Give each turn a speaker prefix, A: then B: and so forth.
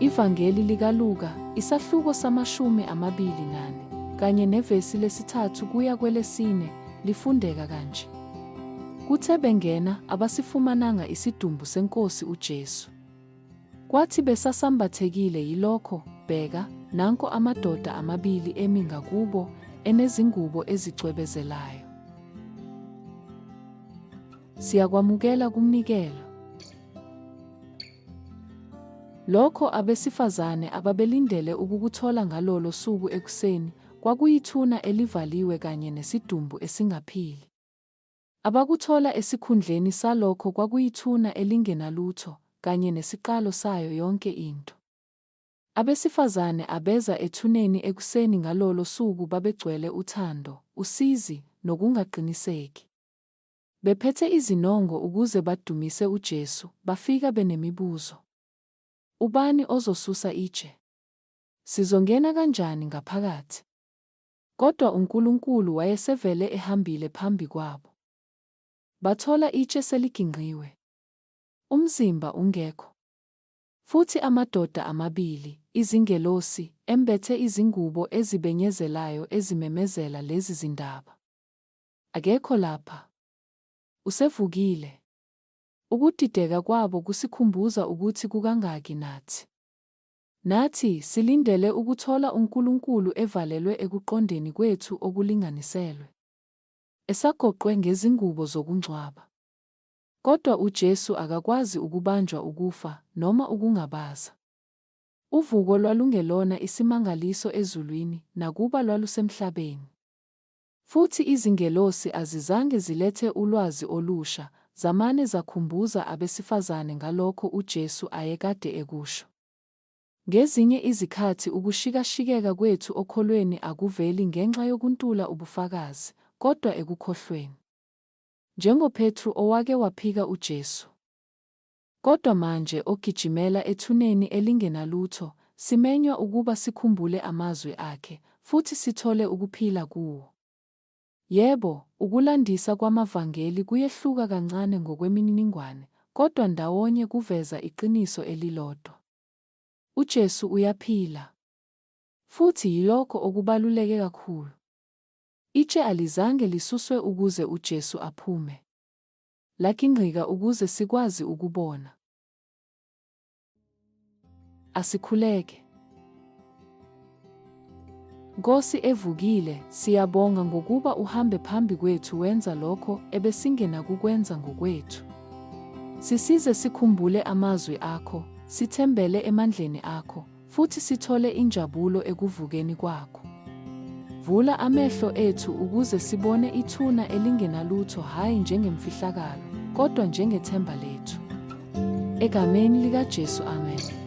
A: Ivangeli likaLuka, isahluko sama-24, kanye nevesi lesi-3 kuya kwelesine, lifundeka kanje. Kuthe bengena, abasifumananga isidumbu seNkosi uJesu. Kwathi besasambathekile yilokho, bheka, nanko amadoda amabili emi ngakubo, enezingubo ezicwebezelayo. Siyakwamukela kumnikelo. Lokho abesifazane ababelindele ukukuthola ngalolo suku ekuseni, kwakuyithuna elivaliwe kanye nesidumbu esingaphili. Abakuthola esikhundleni salokho kwakuyithuna elingenalutho, kanye nesiqalo sayo yonke into. Abesifazane abeza ethuneni ekuseni ngalolo suku babegcwele uthando, usizi, nokungaqiniseki. Bephethe izinongo ukuze badumise uJesu, bafika benemibuzo. Ubani ozosusa itshe? Sizongena kanjani ngaphakathi? Kodwa uNkulunkulu wayesevele ehambile phambi kwabo. Bathola itshe seliginqiwe. Umzimba ungekho. Futhi amadoda amabili, izingelosi, embethe izingubo ezibenyezelayo ezimemezela lezi zindaba. Akekho lapha. Usevukile. Ukudideka kwabo kusikhumbuza ukuthi kukangaki nathi. Nathi silindele ukuthola uNkulunkulu evalelwe ekuqondeni kwethu okulinganiselwe, esagoqwe ngezingubo zokungcwaba. Kodwa uJesu akakwazi ukubanjwa ukufa noma ukungabaza. Uvuko lwalungelona isimangaliso ezulwini nakuba lwalusemhlabeni. Futhi izingelosi azizange zilethe ulwazi olusha, zamane zakhumbuza abesifazane ngalokho uJesu ayekade ekusho. Ngezinye izikhathi ukushikashikeka kwethu okholweni akuveli ngenxa yokuntula ubufakazi, kodwa ekukhohlweni. NjengoPetru owake waphika uJesu. Kodwa manje ogijimela ethuneni elingenalutho, simenywa ukuba sikhumbule amazwi akhe, futhi sithole ukuphila kuwo. Yebo, ukulandisa kwamavangeli kuyehluka kancane ngokwemininingwane, kodwa ndawonye kuveza iqiniso elilodwa. uJesu uyaphila. Futhi yilokho okubaluleke kakhulu. Itshe alizange lisuswe ukuze uJesu aphume. Lakinqika ukuze sikwazi ukubona. Asikhuleke. Nkosi evukile, siyabonga ngokuba uhambe phambi kwethu wenza lokho ebesingena kukwenza ngokwethu. Sisize sikhumbule amazwi akho, sithembele emandleni akho, futhi sithole injabulo ekuvukeni kwakho. Vula amehlo ethu ukuze sibone ithuna elingenalutho, hayi njengemfihlakalo, kodwa njengethemba lethu. Egameni likaJesu, amen.